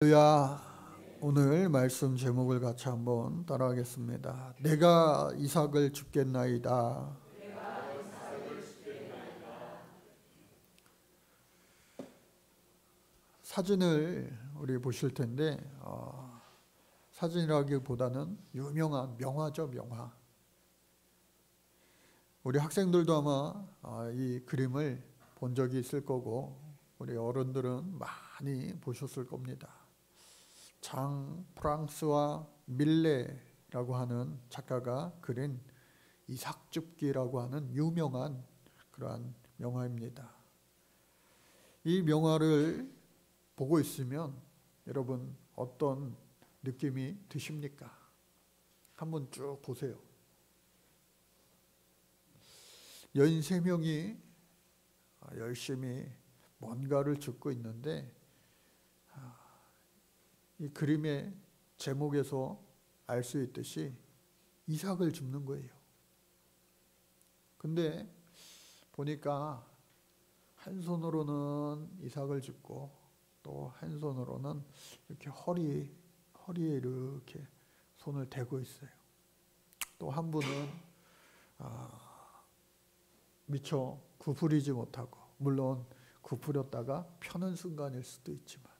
할렐루야. 오늘 말씀 제목을 같이 한번 따라하겠습니다. 내가 이삭을 줍겠나이다. 사진을 우리 보실 텐데 사진이라기보다는 유명한 명화죠, 명화. 우리 학생들도 아마 이 그림을 본 적이 있을 거고 우리 어른들은 많이 보셨을 겁니다. 장 프랑스와 밀레라고 하는 작가가 그린 이삭줍기라고 하는 유명한 그러한 명화입니다. 이 명화를 보고 있으면 여러분 어떤 느낌이 드십니까? 한번 쭉 보세요. 여인 3명이 열심히 뭔가를 줍고 있는데 이 그림의 제목에서 알 수 있듯이 이삭을 줍는 거예요. 근데 보니까 한 손으로는 이삭을 줍고 또 한 손으로는 이렇게 허리에 이렇게 손을 대고 있어요. 또 한 분은 미처 구부리지 못하고, 물론 구부렸다가 펴는 순간일 수도 있지만,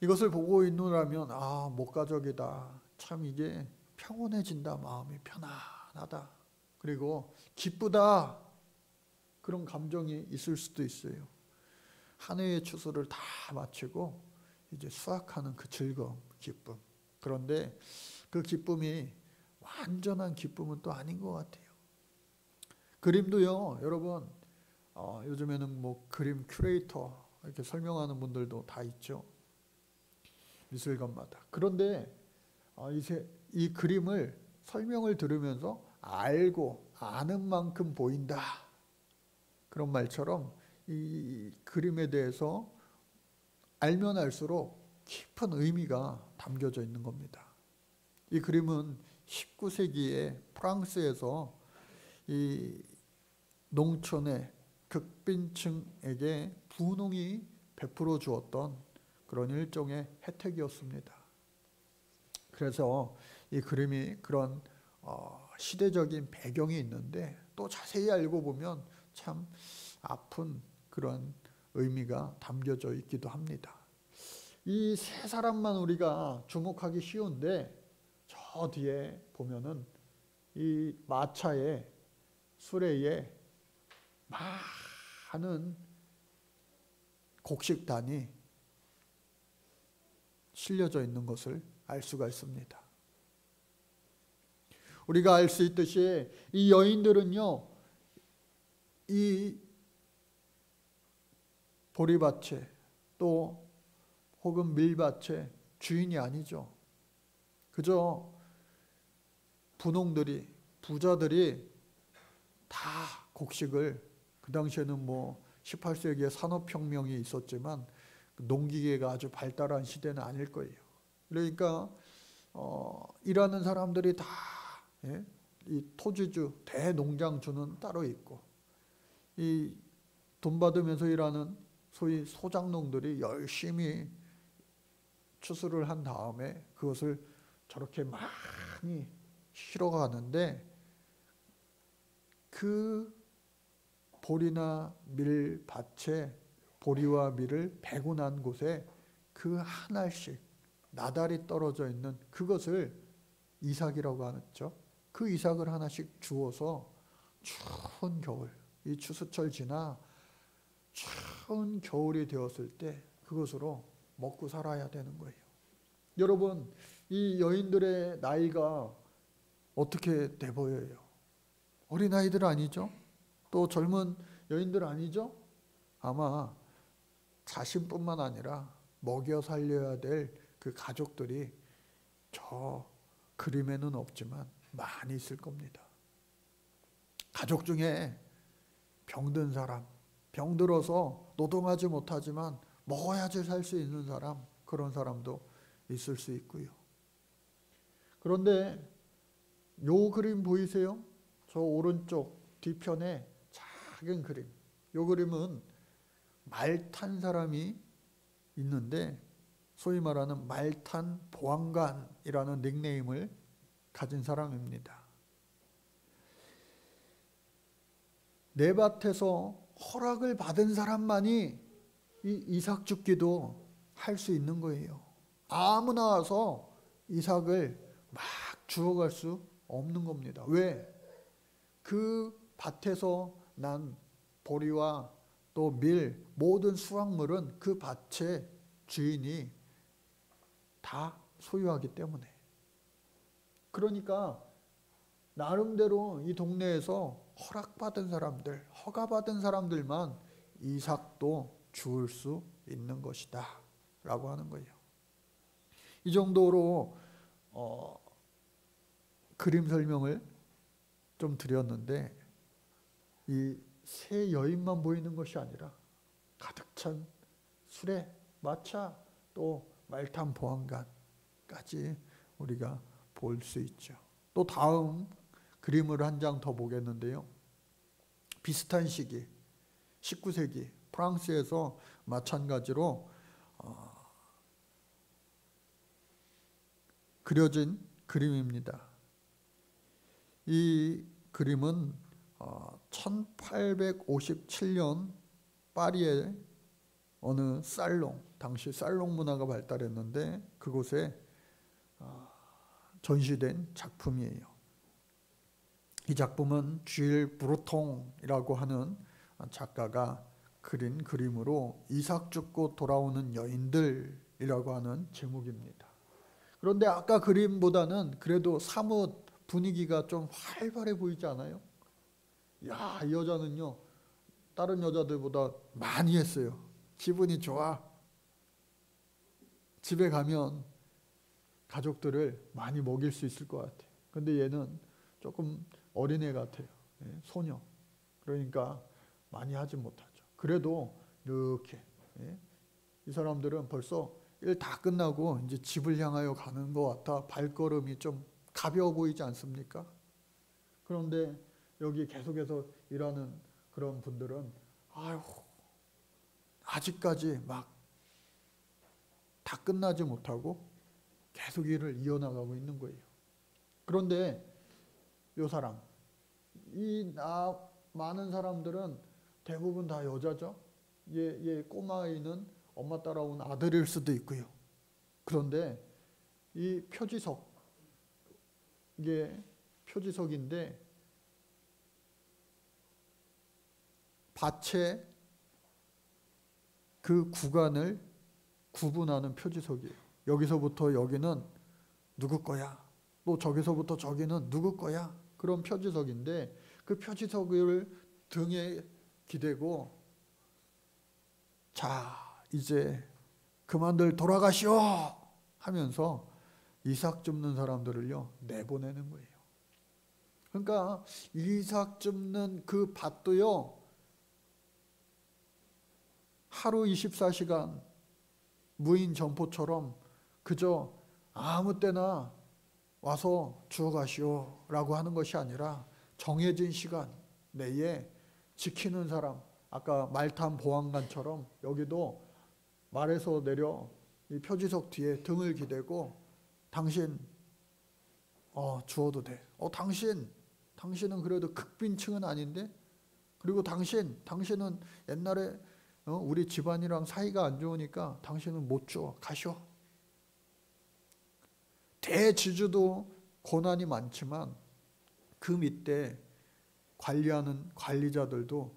이것을 보고 있노라면 목가적이다. 참 이게 평온해진다. 마음이 편안하다. 그리고 기쁘다. 그런 감정이 있을 수도 있어요. 한 해의 추수를 다 마치고 이제 수확하는 그 즐거움, 기쁨. 그런데 그 기쁨이 완전한 기쁨은 또 아닌 것 같아요. 그림도요, 여러분, 요즘에는 뭐 그림 큐레이터 이렇게 설명하는 분들도 다 있죠. 미술관마다. 그런데 이 그림을 설명을 들으면서 알고 아는 만큼 보인다. 그런 말처럼 이 그림에 대해서 알면 알수록 깊은 의미가 담겨져 있는 겁니다. 이 그림은 19세기에 프랑스에서 이 농촌의 극빈층에게 분홍이 베풀어 주었던 그런 일종의 혜택이었습니다. 그래서 이 그림이 그런 시대적인 배경이 있는데 또 자세히 알고 보면 참 아픈 그런 의미가 담겨져 있기도 합니다. 이 3사람만 우리가 주목하기 쉬운데 저 뒤에 보면은 이 마차에 수레에 많은 곡식단이 실려져 있는 것을 알 수가 있습니다. 우리가 알 수 있듯이 이 여인들은요, 이 보리밭에 또 혹은 밀밭의 주인이 아니죠. 그저 분홍들이, 부자들이 다 곡식을, 그 당시에는 뭐 18세기에 산업혁명이 있었지만 농기계가 아주 발달한 시대는 아닐 거예요. 그러니까 일하는 사람들이 다 이 토지주, 대농장주는 따로 있고, 이 돈 받으면서 일하는 소위 소작농들이 열심히 추수를 한 다음에 그것을 저렇게 많이 실어가는데, 그 보리나 밀밭에 보리와 밀을 베고 난 곳에 그 한 알씩 나달이 떨어져 있는 그것을 이삭이라고 하죠. 그 이삭을 하나씩 주어서 추운 겨울, 이 추수철 지나 추운 겨울이 되었을 때 그것으로 먹고 살아야 되는 거예요. 여러분, 이 여인들의 나이가 어떻게 돼 보여요? 어린아이들 아니죠? 또 젊은 여인들 아니죠? 아마 자신뿐만 아니라 먹여 살려야 될 그 가족들이 저 그림에는 없지만 많이 있을 겁니다. 가족 중에 병든 사람, 병들어서 노동하지 못하지만 먹어야지 살 수 있는 사람, 그런 사람도 있을 수 있고요. 그런데 요 그림 보이세요? 저 오른쪽 뒤편에 작은 그림. 요 그림은 말 탄 사람이 있는데 소위 말하는 말탄 보안관이라는 닉네임을 가진 사람입니다. 내 밭에서 허락을 받은 사람만이 이 이삭 줍기도 할 수 있는 거예요. 아무나 와서 이삭을 막 주워갈 수 없는 겁니다. 왜? 그 밭에서 난 보리와 또 밀, 모든 수확물은 그 밭의 주인이 다 소유하기 때문에. 그러니까 나름대로 이 동네에서 허락받은 사람들, 허가받은 사람들만 이삭도 주울 수 있는 것이다 라고 하는 거예요. 이 정도로 그림 설명을 좀 드렸는데, 이 세 여인만 보이는 것이 아니라 가득 찬 수레, 마차, 또 말탄 보안관까지 우리가 볼 수 있죠. 또 다음 그림을 한 장 더 보겠는데요. 비슷한 시기 19세기 프랑스에서 마찬가지로 그려진 그림입니다. 이 그림은 1857년 파리의 어느 살롱, 당시 살롱 문화가 발달했는데 그곳에 전시된 작품이에요. 이 작품은 쥘 브루통이라고 하는 작가가 그린 그림으로 이삭 줍고 돌아오는 여인들이라고 하는 제목입니다. 그런데 아까 그림보다는 그래도 사뭇 분위기가 좀 활발해 보이지 않아요? 야, 이 여자는요 다른 여자들보다 많이 했어요. 기분이 좋아. 집에 가면 가족들을 많이 먹일 수 있을 것 같아요. 근데 얘는 조금 어린애 같아요. 소녀. 그러니까 많이 하지 못하죠. 그래도 이렇게 이 사람들은 벌써 일 다 끝나고 이제 집을 향하여 가는 것 같아 발걸음이 좀 가벼워 보이지 않습니까? 그런데 여기 계속해서 일하는 그런 분들은 아유, 아직까지 막 다 끝나지 못하고 계속 일을 이어나가고 있는 거예요. 그런데 이 사람, 많은 사람들은 대부분 다 여자죠. 얘 꼬마아이는 엄마 따라온 아들일 수도 있고요. 그런데 이 표지석, 이게 표지석인데 밭의 그 구간을 구분하는 표지석이에요. 여기서부터 여기는 누구 거야? 또 저기서부터 저기는 누구 거야? 그런 표지석인데 그 표지석을 등에 기대고 자, 이제 그만들 돌아가시오 하면서 이삭 줍는 사람들을요 내보내는 거예요. 그러니까 이삭 줍는 그 밭도요 하루 24시간 무인 점포처럼 그저 아무 때나 와서 주워가시오 라고 하는 것이 아니라 정해진 시간 내에 지키는 사람, 아까 말탄 보안관처럼 여기도 말에서 내려 이 표지석 뒤에 등을 기대고 당신 주워도 돼. 당신은 그래도 극빈층은 아닌데, 그리고 당신은 옛날에 우리 집안이랑 사이가 안 좋으니까 당신은 못 줘. 가쇼. 대지주도 고난이 많지만 그 밑에 관리하는 관리자들도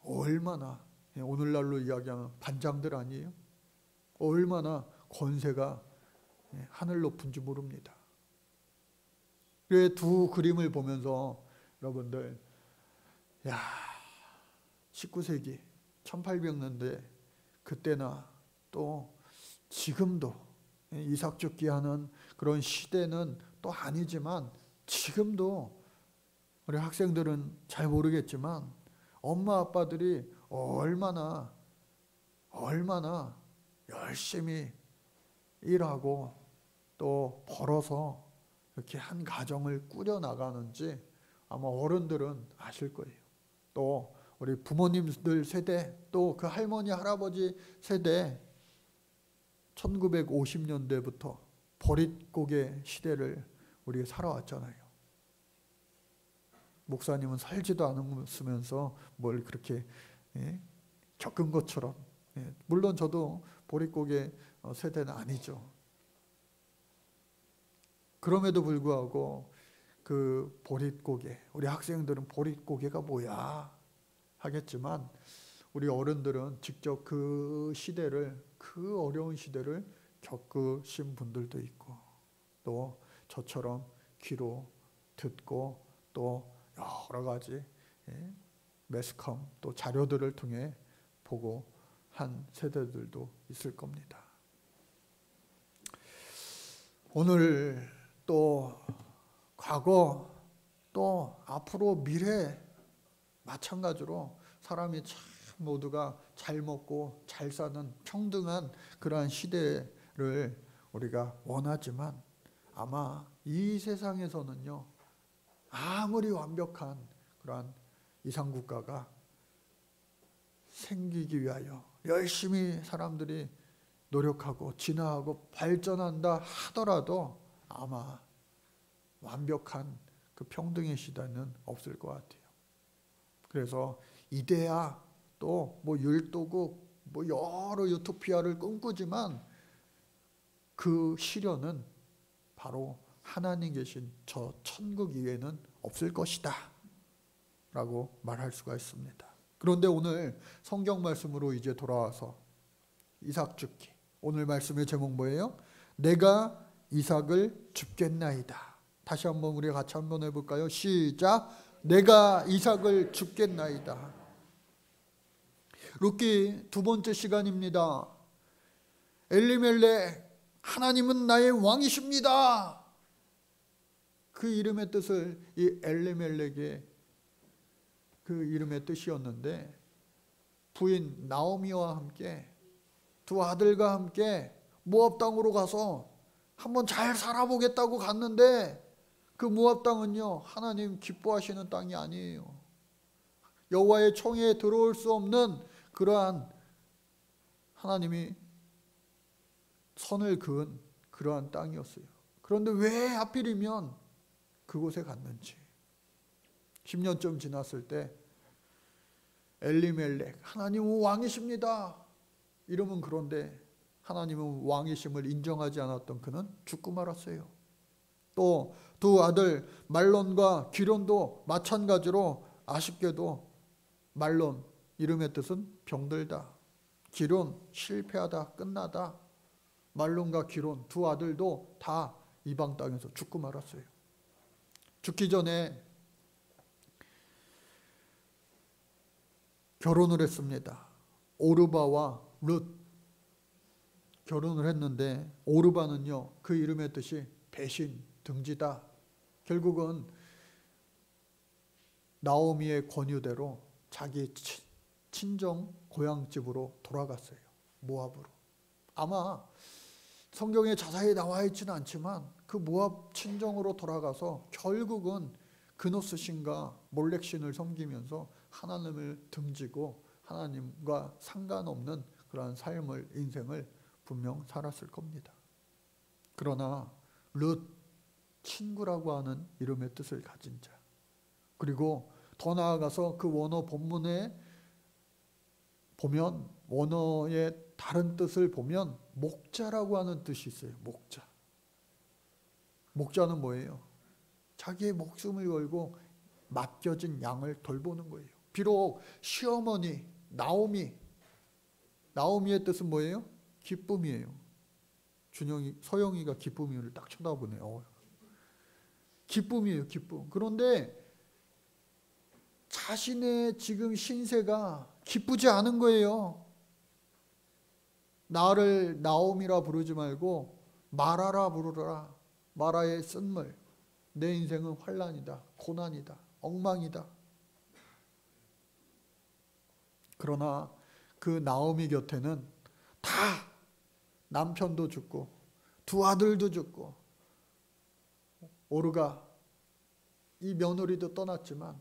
얼마나, 오늘날로 이야기하면 반장들 아니에요? 얼마나 권세가 하늘 높은지 모릅니다. 두 그림을 보면서 여러분들, 야, 19세기 1800년대 그때나 또 지금도 이삭 줍기 하는 그런 시대는 또 아니지만 지금도 우리 학생들은 잘 모르겠지만 엄마 아빠들이 얼마나 열심히 일하고 또 벌어서 이렇게 한 가정을 꾸려나가는지 아마 어른들은 아실 거예요. 또 우리 부모님들 세대, 또 그 할머니 할아버지 세대 1950년대부터 보릿고개 시대를 우리가 살아왔잖아요. 목사님은 살지도 않으면서 뭘 그렇게 겪은 것처럼, 물론 저도 보릿고개 세대는 아니죠. 그럼에도 불구하고 그 보릿고개, 우리 학생들은 보릿고개가 뭐야 하겠지만 우리 어른들은 직접 그 시대를, 그 어려운 시대를 겪으신 분들도 있고, 또 저처럼 귀로 듣고 또 여러 가지 매스컴 또 자료들을 통해 보고 한 세대들도 있을 겁니다. 오늘 또 과거 또 앞으로 미래 마찬가지로 사람이 참 모두가 잘 먹고 잘 사는 평등한 그러한 시대를 우리가 원하지만 아마 이 세상에서는요, 아무리 완벽한 그러한 이상국가가 생기기 위하여 열심히 사람들이 노력하고 진화하고 발전한다 하더라도 아마 완벽한 그 평등의 시대는 없을 것 같아요. 그래서 이데아 또 뭐 율도국 뭐 여러 유토피아를 꿈꾸지만 그 실현은 바로 하나님 계신 저 천국 이외에는 없을 것이다 라고 말할 수가 있습니다. 그런데 오늘 성경 말씀으로 이제 돌아와서 이삭 죽기, 오늘 말씀의 제목 뭐예요? 내가 이삭을 줍겠나이다. 다시 한번 우리 같이 한번 해볼까요? 시작. 내가 이삭을 줍겠나이다. 룻기 두 번째 시간입니다. 엘리멜렉, 하나님은 나의 왕이십니다. 그 이름의 뜻을, 이 엘리멜렉의 그 이름의 뜻이었는데, 부인 나오미와 함께 두 아들과 함께 모압 땅으로 가서 한번 잘 살아보겠다고 갔는데, 그 모압 땅은요 하나님 기뻐하시는 땅이 아니에요. 여호와의 총회에 들어올 수 없는 그러한, 하나님이 선을 그은 그러한 땅이었어요. 그런데 왜 하필이면 그곳에 갔는지, 10년쯤 지났을 때 엘리멜렉, 하나님은 왕이십니다 이러면, 그런데 하나님은 왕이심을 인정하지 않았던 그는 죽고 말았어요. 또 두 아들 말론과 기론도 마찬가지로, 아쉽게도 말론 이름의 뜻은 병들다, 기론 실패하다, 끝나다. 말론과 기론 두 아들도 다 이방 땅에서 죽고 말았어요. 죽기 전에 결혼을 했습니다. 오르바와 룻 결혼을 했는데, 오르바는요 그 이름의 뜻이 배신, 등지다. 결국은 나오미의 권유대로 자기 친정 고향집으로 돌아갔어요. 모압으로. 아마 성경에 자세히 나와 있지는 않지만 그 모압 친정으로 돌아가서 결국은 그노스 신과 몰렉 신을 섬기면서 하나님을 등지고 하나님과 상관없는 그러한 삶을, 인생을 분명 살았을 겁니다. 그러나 룻, 친구라고 하는 이름의 뜻을 가진 자, 그리고 더 나아가서 그 원어 본문에 보면, 원어의 다른 뜻을 보면 목자라고 하는 뜻이 있어요. 목자. 목자는 뭐예요? 자기의 목숨을 걸고 맡겨진 양을 돌보는 거예요. 비록 시어머니 나오미의 뜻은 뭐예요? 기쁨이에요. 서영이가 기쁨이를 딱 쳐다보네요. 기쁨이에요, 기쁨. 그런데 자신의 지금 신세가 기쁘지 않은 거예요. 나를 나오미라 부르지 말고 마라라 부르라. 마라의 쓴물. 내 인생은 환난이다, 고난이다, 엉망이다. 그러나 그 나오미 곁에는 다 남편도 죽고 두 아들도 죽고 오르가 이 며느리도 떠났지만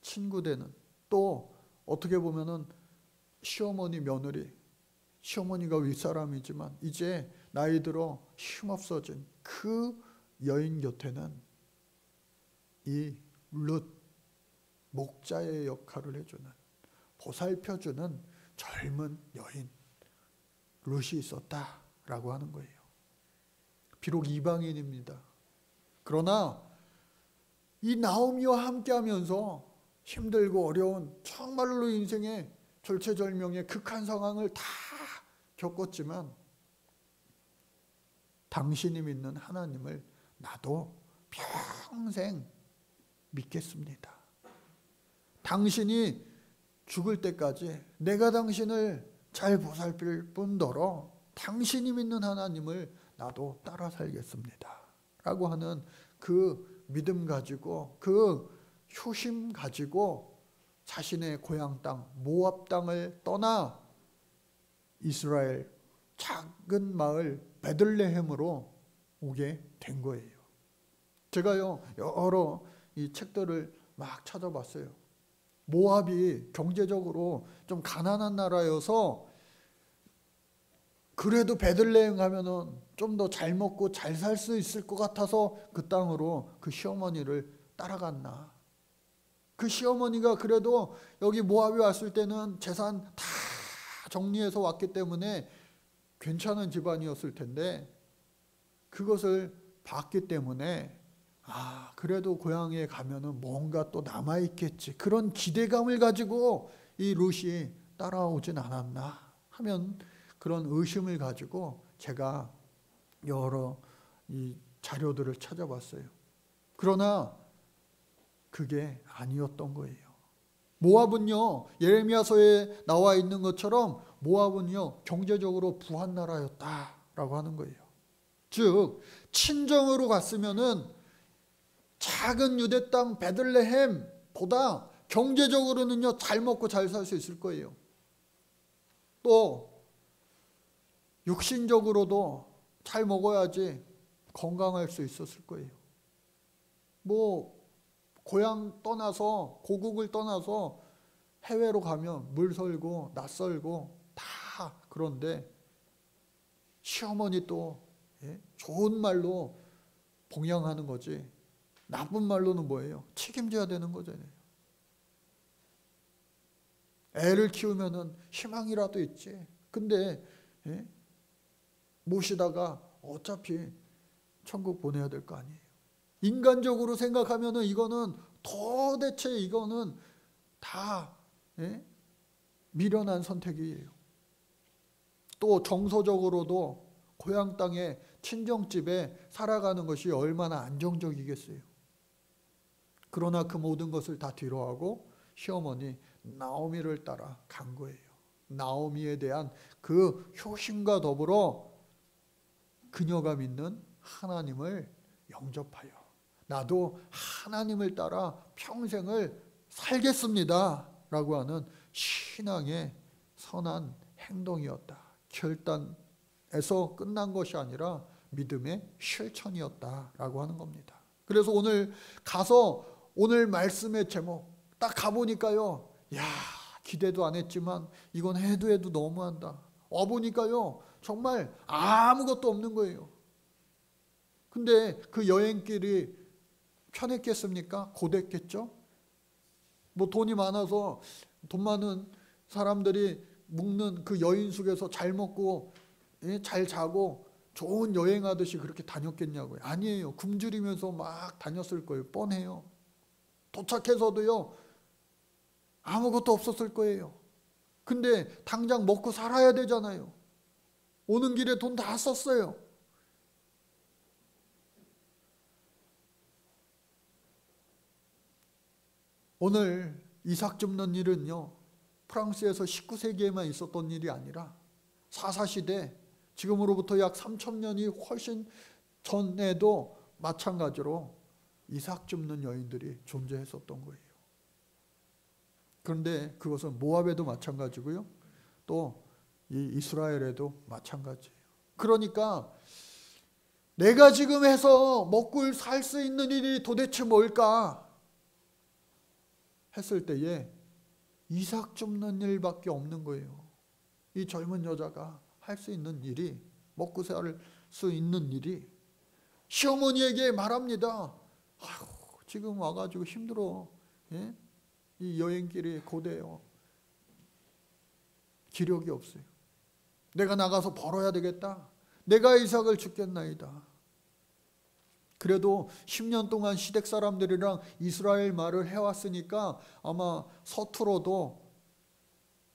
친구 되는, 또 어떻게 보면은 시어머니 며느리, 시어머니가 윗사람이지만 이제 나이 들어 힘없어진 그 여인 곁에는 이 룻, 목자의 역할을 해주는, 보살펴주는 젊은 여인 룻이 있었다라고 하는 거예요. 비록 이방인입니다. 그러나 이 나오미와 함께하면서 힘들고 어려운 정말로 인생의 절체절명의 극한 상황을 다 겪었지만 당신이 믿는 하나님을 나도 평생 믿겠습니다. 당신이 죽을 때까지 내가 당신을 잘 보살필 뿐더러 당신이 믿는 하나님을 나도 따라 살겠습니다. 라고 하는 그 믿음 가지고, 그 효심 가지고 자신의 고향 땅 모압 땅을 떠나 이스라엘 작은 마을 베들레헴으로 오게 된 거예요. 제가요 여러 이 책들을 막 찾아봤어요. 모압이 경제적으로 좀 가난한 나라여서 그래도 베들레헴 가면은 좀 더 잘 먹고 잘 살 수 있을 것 같아서 그 땅으로 그 시어머니를 따라갔나. 그 시어머니가 그래도 여기 모압에 왔을 때는 재산 다 정리해서 왔기 때문에 괜찮은 집안이었을 텐데 그것을 봤기 때문에 그래도 고향에 가면은 뭔가 또 남아있겠지, 그런 기대감을 가지고 이 룻이 따라오진 않았나 하면 그런 의심을 가지고 제가 여러 이 자료들을 찾아봤어요. 그러나 그게 아니었던 거예요. 모압은요, 예레미야서에 나와 있는 것처럼 모압은요 경제적으로 부한 나라였다라고 하는 거예요. 즉 친정으로 갔으면은 작은 유대 땅 베들레헴보다 경제적으로는요 잘 먹고 잘 살 수 있을 거예요. 또 육신적으로도 잘 먹어야지 건강할 수 있었을 거예요. 뭐 고향 떠나서, 고국을 떠나서 해외로 가면 물설고 낯설고 다 그런데 시어머니 또 좋은 말로 봉양하는 거지 나쁜 말로는 뭐예요? 책임져야 되는 거잖아요. 애를 키우면은 희망이라도 있지. 근데 모시다가 어차피 천국 보내야 될 거 아니에요. 인간적으로 생각하면은 이거는 도대체 이거는 다 미련한 선택이에요. 또 정서적으로도 고향 땅에 친정집에 살아가는 것이 얼마나 안정적이겠어요. 그러나 그 모든 것을 다 뒤로하고 시어머니 나오미를 따라 간 거예요. 나오미에 대한 그 효심과 더불어 그녀가 믿는 하나님을 영접하여 나도 하나님을 따라 평생을 살겠습니다 라고 하는 신앙의 선한 행동이었다. 결단에서 끝난 것이 아니라 믿음의 실천이었다라고 하는 겁니다. 그래서 오늘 가서 오늘 말씀의 제목 딱 가보니까요, 야 기대도 안 했지만 이건 해도 너무한다. 와보니까요 정말 아무것도 없는 거예요. 근데 그 여행길이 편했겠습니까? 고됐겠죠? 뭐 돈이 많아서 돈 많은 사람들이 묵는 그 여인숙에서 잘 먹고 잘 자고 좋은 여행하듯이 그렇게 다녔겠냐고요. 아니에요. 굶주리면서 막 다녔을 거예요. 뻔해요. 도착해서도요 아무것도 없었을 거예요. 근데 당장 먹고 살아야 되잖아요. 오는 길에 돈 다 썼어요. 오늘 이삭 줍는 일은요 프랑스에서 19세기에만 있었던 일이 아니라 사사시대, 지금으로부터 약 3000년이 훨씬 전에도 마찬가지로 이삭 줍는 여인들이 존재했었던 거예요. 그런데 그것은 모압에도 마찬가지고요. 또 이 이스라엘에도 마찬가지예요. 그러니까 내가 지금 해서 먹고 살 수 있는 일이 도대체 뭘까 했을 때에 이삭 줍는 일밖에 없는 거예요. 이 젊은 여자가 할 수 있는 일이, 먹고 살 수 있는 일이, 시어머니에게 말합니다. 아유, 지금 와가지고 힘들어. 예? 이 여행길이 고되요. 기력이 없어요. 내가 나가서 벌어야 되겠다. 내가 이삭을 죽겠나이다. 그래도 10년 동안 시댁 사람들이랑 이스라엘 말을 해왔으니까 아마 서투러도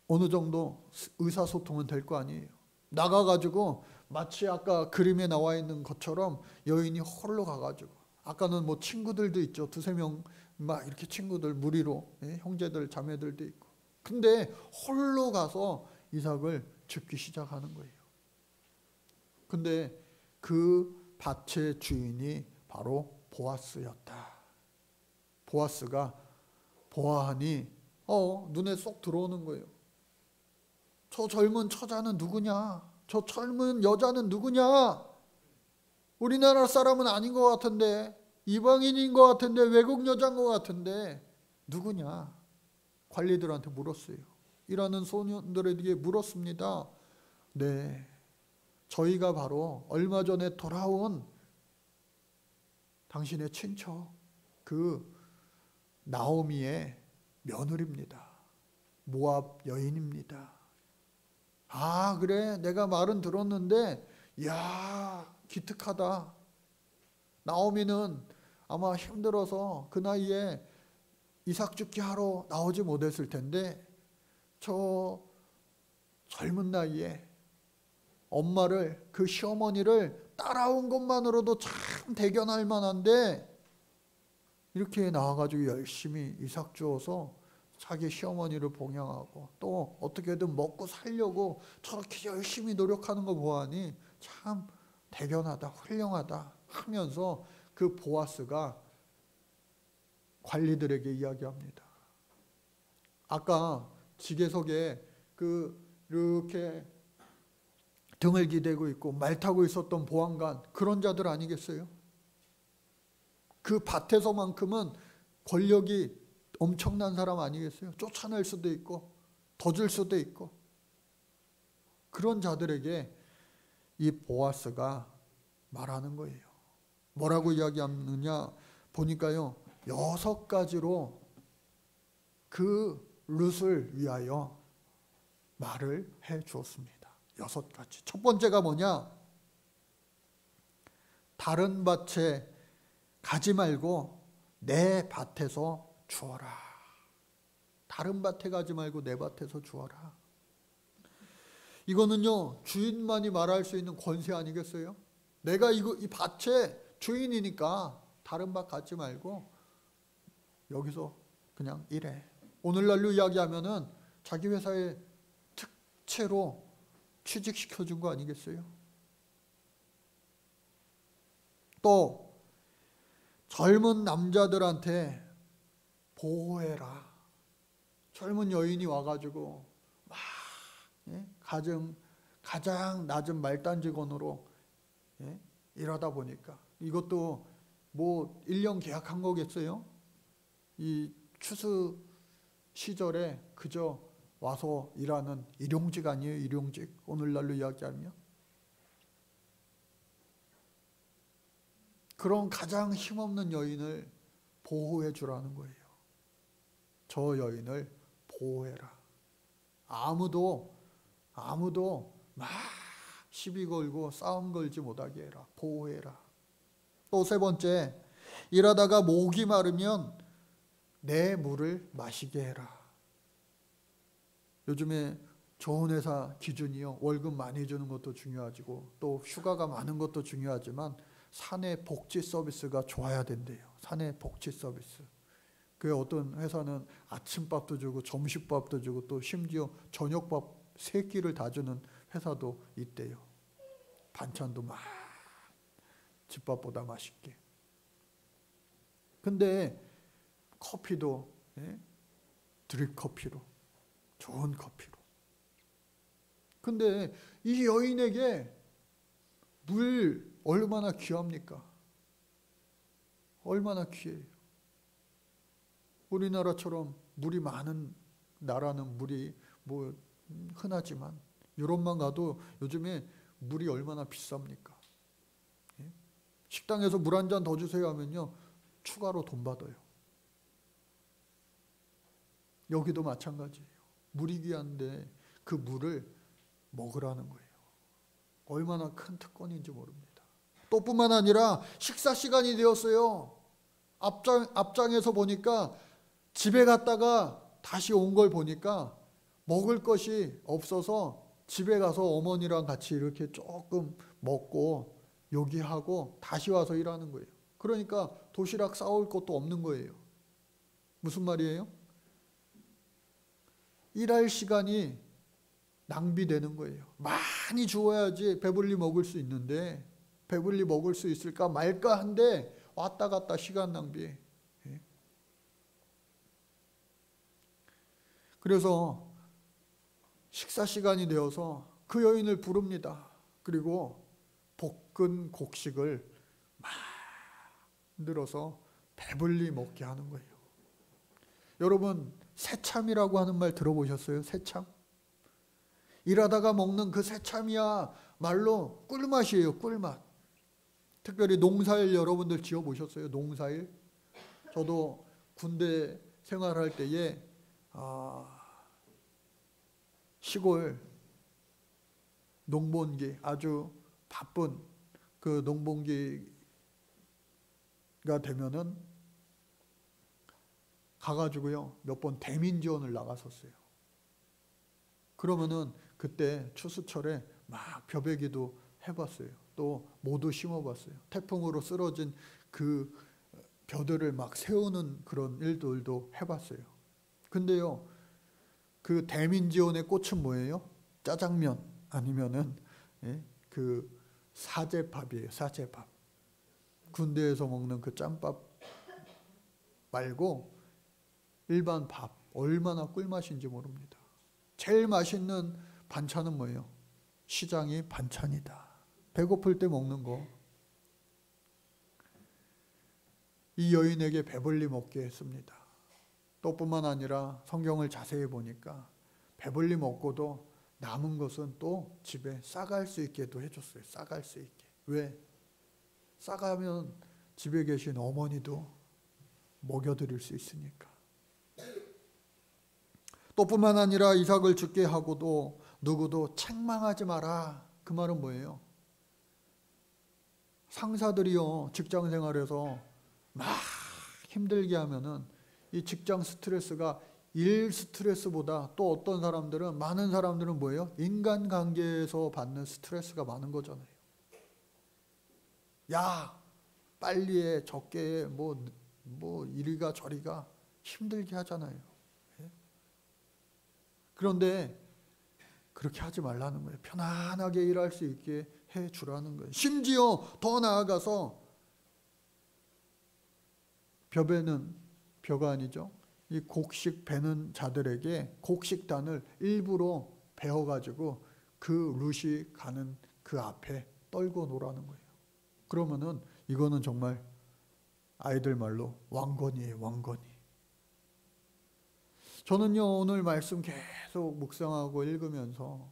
어느 정도 의사소통은 될 거 아니에요. 나가가지고 마치 아까 그림에 나와 있는 것처럼 여인이 홀로 가가지고, 아까는 뭐 친구들도 있죠. 두세 명 막 이렇게 친구들 무리로, 형제들 자매들도 있고. 근데 홀로 가서 이삭을 줍기 시작하는 거예요. 근데 그 밭의 주인이 바로 보아스였다. 보아스가 보아하니 눈에 쏙 들어오는 거예요. 저 젊은 처자는 누구냐? 저 젊은 여자는 누구냐? 우리나라 사람은 아닌 것 같은데, 이방인인 것 같은데, 외국 여자인 것 같은데 누구냐? 관리들한테 물었어요. 일하는 소년들에게 물었습니다. 네, 저희가 바로 얼마 전에 돌아온 당신의 친척 그 나오미의 며느리입니다. 모압 여인입니다. 아, 그래? 내가 말은 들었는데, 이야, 기특하다. 나오미는 아마 힘들어서 그 나이에 이삭 죽기 하러 나오지 못했을 텐데, 저 젊은 나이에 엄마를, 그 시어머니를 따라온 것만으로도 참 대견할 만한데, 이렇게 나와가지고 열심히 이삭 주어서 자기 시어머니를 봉양하고 또 어떻게든 먹고 살려고 저렇게 열심히 노력하는 거 보아하니 참 대견하다, 훌륭하다 하면서 그 보아스가 관리들에게 이야기합니다. 아까 지게석에 이렇게 등을 기대고 있고 말 타고 있었던 보안관, 그런 자들 아니겠어요? 그 밭에서만큼은 권력이 엄청난 사람 아니겠어요? 쫓아낼 수도 있고 더 줄 수도 있고. 그런 자들에게 이 보아스가 말하는 거예요. 뭐라고 이야기하느냐 보니까요, 6가지로 그 룻을 위하여 말을 해 주었습니다. 6가지. 첫 번째가 뭐냐? 다른 밭에 가지 말고 내 밭에서 주어라. 다른 밭에 가지 말고 내 밭에서 주어라. 이거는요, 주인만이 말할 수 있는 권세 아니겠어요? 내가 이 밭의 주인이니까 다른 밭 가지 말고 여기서 그냥 일해. 오늘날로 이야기하면은 자기 회사에 특채로 취직시켜준 거 아니겠어요? 또 젊은 남자들한테 보호해라. 젊은 여인이 와가지고 막 가장 낮은 말단 직원으로 일하다 보니까, 이것도 뭐 1년 계약한 거겠어요? 이 추수 시절에 그저 와서 일하는 일용직 아니에요? 일용직. 오늘날로 이야기하면 그런 가장 힘없는 여인을 보호해 주라는 거예요. 저 여인을 보호해라. 아무도 막 시비 걸고 싸움 걸지 못하게 해라. 보호해라. 또 3번째, 일하다가 목이 마르면 내 물을 마시게 해라. 요즘에 좋은 회사 기준이요, 월급 많이 주는 것도 중요하고 또 휴가가 많은 것도 중요하지만 사내 복지 서비스가 좋아야 된대요. 사내 복지 서비스. 그 어떤 회사는 아침밥도 주고 점심밥도 주고 또 심지어 저녁밥 3끼를 다 주는 회사도 있대요. 반찬도 막 집밥보다 맛있게. 근데 커피도 드립 커피로, 좋은 커피로. 근데 이 여인에게 물 얼마나 귀합니까? 얼마나 귀해요. 우리나라처럼 물이 많은 나라는 물이 뭐 흔하지만 유럽만 가도 요즘에 물이 얼마나 비쌉니까? 예? 식당에서 물 한 잔 더 주세요 하면요, 추가로 돈 받아요. 여기도 마찬가지예요. 물이 귀한데 그 물을 먹으라는 거예요. 얼마나 큰 특권인지 모릅니다. 또 뿐만 아니라 식사 시간이 되었어요. 앞장에서 보니까 집에 갔다가 다시 온 걸 보니까 먹을 것이 없어서 집에 가서 어머니랑 같이 이렇게 조금 먹고 요기하고 다시 와서 일하는 거예요. 그러니까 도시락 싸올 것도 없는 거예요. 무슨 말이에요? 일할 시간이 낭비되는 거예요. 많이 주어야지 배불리 먹을 수 있는데 배불리 먹을 수 있을까 말까 한데 왔다 갔다 시간 낭비. 그래서 식사 시간이 되어서 그 여인을 부릅니다. 그리고 볶은 곡식을 만들어서 배불리 먹게 하는 거예요. 여러분, 새참이라고 하는 말 들어보셨어요? 새참? 일하다가 먹는 그 새참이야 말로 꿀맛이에요. 꿀맛. 특별히 농사일 여러분들 지어보셨어요? 농사일? 저도 군대 생활할 때에 시골 농번기, 아주 바쁜 그 농번기가 되면은 가가지고요, 몇 번 대민 지원을 나갔었어요. 그러면은 그때 추수철에 막 벼베기도 해봤어요. 또 모두 심어봤어요. 태풍으로 쓰러진 그 벼들을 막 세우는 그런 일들도 해봤어요. 근데요, 그 대민지원의 꽃은 뭐예요? 짜장면 아니면은 그 사제밥이에요. 사제밥. 군대에서 먹는 그 짬밥 말고 일반 밥, 얼마나 꿀맛인지 모릅니다. 제일 맛있는 반찬은 뭐예요? 시장이 반찬이다. 배고플 때 먹는 거. 이 여인에게 배불리 먹게 했습니다. 또 뿐만 아니라 성경을 자세히 보니까 배불리 먹고도 남은 것은 또 집에 싸갈 수 있게도 해줬어요. 싸갈 수 있게. 왜? 싸가면 집에 계신 어머니도 먹여드릴 수 있으니까. 또 뿐만 아니라 이삭을 죽게 하고도 누구도 책망하지 마라. 그 말은 뭐예요? 상사들이요, 직장 생활에서 막 힘들게 하면은 이 직장 스트레스가 일 스트레스보다 또 어떤 사람들은, 많은 사람들은 뭐예요? 인간관계에서 받는 스트레스가 많은 거잖아요. 야, 빨리 해, 적게 해, 뭐 이리가 저리가 힘들게 하잖아요. 그런데 그렇게 하지 말라는 거예요. 편안하게 일할 수 있게 해주라는 거예요. 심지어 더 나아가서 벼가 아니죠. 이 곡식 베는 자들에게 곡식단을 일부러 베어가지고 그 룻이 가는 그 앞에 떨고 노라는 거예요. 그러면은 이거는 정말 아이들 말로 왕건이에요. 왕건이. 저는요, 오늘 말씀 계속 묵상하고 읽으면서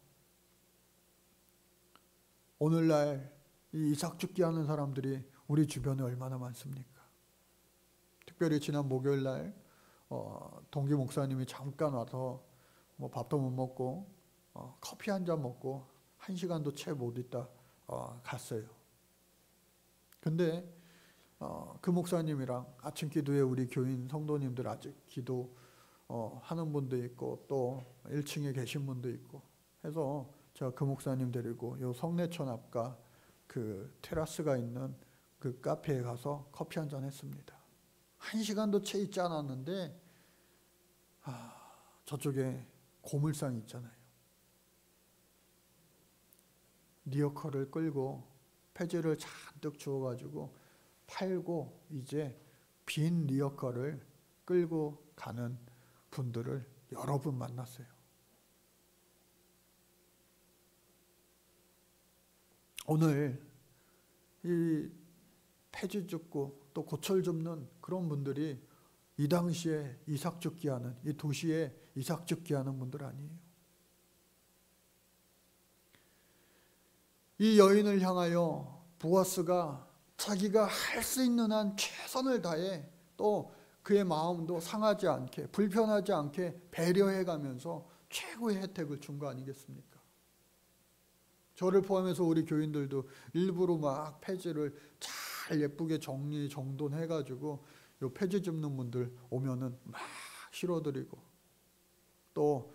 오늘날 이 이삭 죽기 하는 사람들이 우리 주변에 얼마나 많습니까? 특별히 지난 목요일 날 동기 목사님이 잠깐 와서 뭐 밥도 못 먹고 커피 한 잔 먹고 1시간도 채 못 있다 갔어요. 근데 그 목사님이랑 아침 기도에 우리 교인 성도님들 아직 기도 하는 분도 있고 또 1층에 계신 분도 있고 해서 제가 그 목사님 데리고 요 성내천 앞가 그 테라스가 있는 그 카페에 가서 커피 한 잔 했습니다. 1시간도 채 있지 않았는데 저쪽에 고물상이 있잖아요. 리어커를 끌고 폐지를 잔뜩 주워가지고 팔고 이제 빈 리어커를 끌고 가는 분들을 여러 분 만났어요. 오늘 이 폐지 줍고 또 고철 줍는 그런 분들이 이 당시에 이삭 죽기 하는 이 도시에 이삭 죽게 하는 분들 아니에요. 이 여인을 향하여 보아스가 자기가 할 수 있는 한 최선을 다해 또 그의 마음도 상하지 않게 불편하지 않게 배려해 가면서 최고의 혜택을 준 거 아니겠습니까? 저를 포함해서 우리 교인들도 일부러 막 폐지를 잘 예쁘게 정리 정돈해 가지고 요 폐지 줍는 분들 오면은 막 실어드리고 또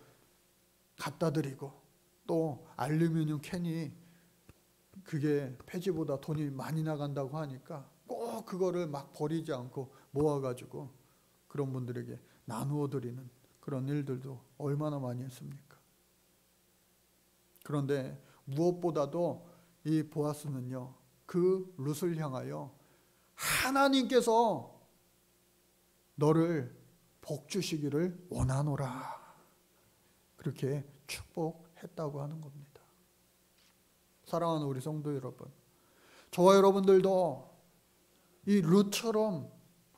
갖다 드리고 또 알루미늄 캔이 그게 폐지보다 돈이 많이 나간다고 하니까 꼭 그거를 막 버리지 않고 모아가지고 그런 분들에게 나누어 드리는 그런 일들도 얼마나 많이 했습니까? 그런데 무엇보다도 이 보아스는요, 그 룻을 향하여 하나님께서 너를 복 주시기를 원하노라, 그렇게 축복했다고 하는 겁니다. 사랑하는 우리 성도 여러분, 저와 여러분들도 이 룻처럼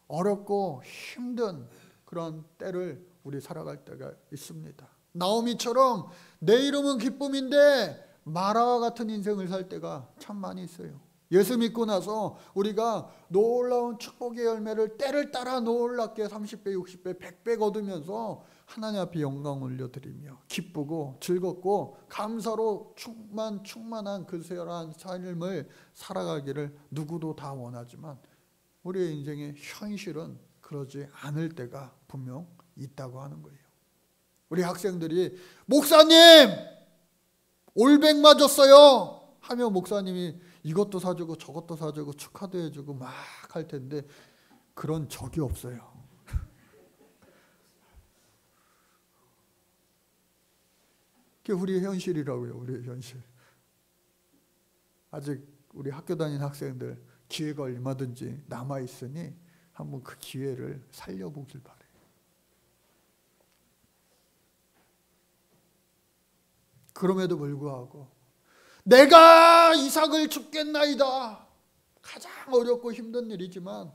어렵고 힘든 그런 때를 우리 살아갈 때가 있습니다. 나오미처럼 내 이름은 기쁨인데 마라와 같은 인생을 살 때가 참 많이 있어요. 예수 믿고 나서 우리가 놀라운 축복의 열매를 때를 따라 놀랍게 30배, 60배, 100배 거두면서 하나님 앞에 영광 올려드리며 기쁘고 즐겁고 감사로 충만한 그 세월한 삶을 살아가기를 누구도 다 원하지만 우리의 인생의 현실은 그러지 않을 때가 분명 있다고 하는 거예요. 우리 학생들이 목사님 올백 맞았어요 하며 목사님이 이것도 사주고 저것도 사주고 축하도 해주고 막 할 텐데 그런 적이 없어요. 그게 우리의 현실이라고요. 우리의 현실. 아직 우리 학교 다니는 학생들 기회가 얼마든지 남아있으니 한번 그 기회를 살려보길 바래요. 그럼에도 불구하고 내가 이삭을 줍겠나이다. 가장 어렵고 힘든 일이지만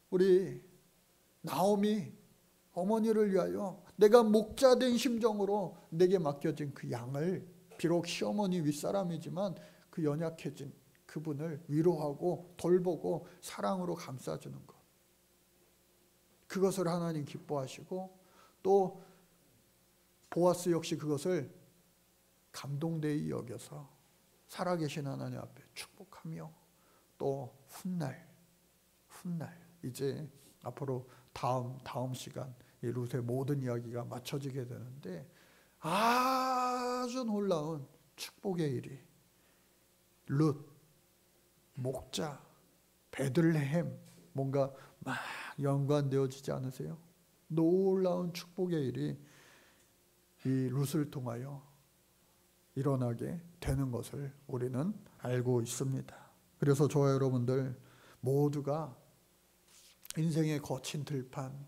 우리 나오미 어머니를 위하여 내가 목자된 심정으로 내게 맡겨진 그 양을 비록 시어머니 윗사람이지만 그 연약해진 그분을 위로하고 돌보고 사랑으로 감싸주는 것, 그것을 하나님 기뻐하시고 또 보아스 역시 그것을 감동되이 여겨서 살아계신 하나님 앞에 축복하며 또 훗날 이제 앞으로 다음 시간 이 룻의 모든 이야기가 맞춰지게 되는데 아주 놀라운 축복의 일이 룻, 목자, 베들레헴 뭔가 막 연관되어지지 않으세요? 놀라운 축복의 일이 이 룻을 통하여 일어나게 되는 것을 우리는 알고 있습니다. 그래서 저와 여러분들 모두가 인생의 거친 들판,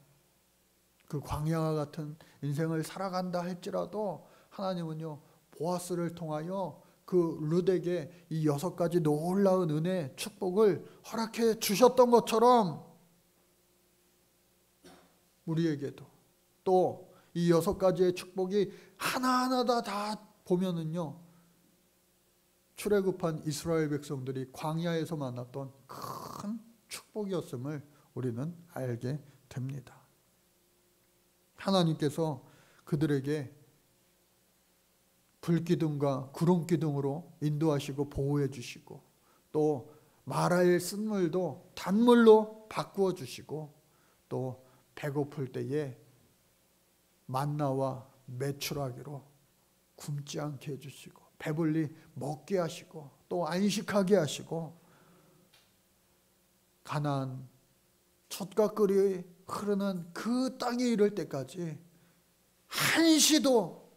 그 광야와 같은 인생을 살아간다 할지라도 하나님은요 보아스를 통하여 그 룻에게 이 6가지 놀라운 은혜, 축복을 허락해 주셨던 것처럼 우리에게도 또 이 6가지의 축복이 하나하나 다 보면은요 출애굽한 이스라엘 백성들이 광야에서 만났던 큰 축복이었음을 우리는 알게 됩니다. 하나님께서 그들에게 불기둥과 구름기둥으로 인도하시고 보호해 주시고 또 마라의 쓴물도 단물로 바꾸어 주시고 또 배고플 때에 만나와 메추라기로 굶지 않게 해주시고 배불리 먹게 하시고 또 안식하게 하시고 가나안 젖과 꿀이 흐르는 그 땅에 이를 때까지 한시도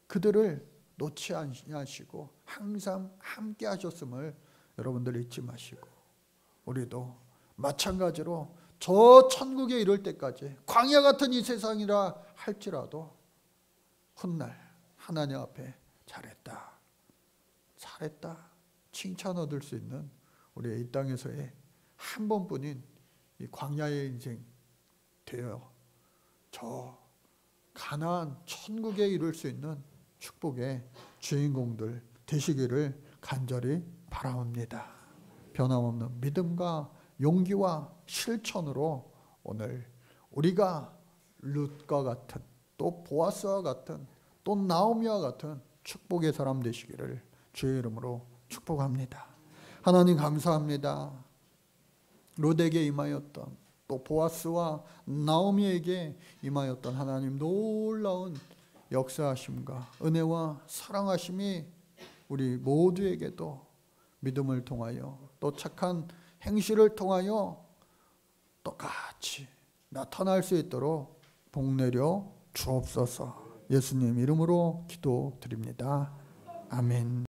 그들을 놓지 아니하시고 항상 함께 하셨음을 여러분들 잊지 마시고 우리도 마찬가지로 저 천국에 이를 때까지 광야 같은 이 세상이라 할지라도 훗날 하나님 앞에 잘했다 칭찬 얻을 수 있는 우리의 이 땅에서의 한 번뿐인 이 광야의 인생 되어 저 가나안 천국에 이룰 수 있는 축복의 주인공들 되시기를 간절히 바라옵니다. 변함없는 믿음과 용기와 실천으로 오늘 우리가 룻과 같은, 또 보아스와 같은, 또 나오미와 같은 축복의 사람 되시기를 주의 이름으로 축복합니다. 하나님 감사합니다. 룻에게 임하였던, 또 보아스와 나오미에게 임하였던 하나님 놀라운 역사하심과 은혜와 사랑하심이 우리 모두에게도 믿음을 통하여 또 착한 행실을 통하여 똑같이 나타날 수 있도록 복내려 주옵소서. 예수님 이름으로 기도드립니다. 아멘.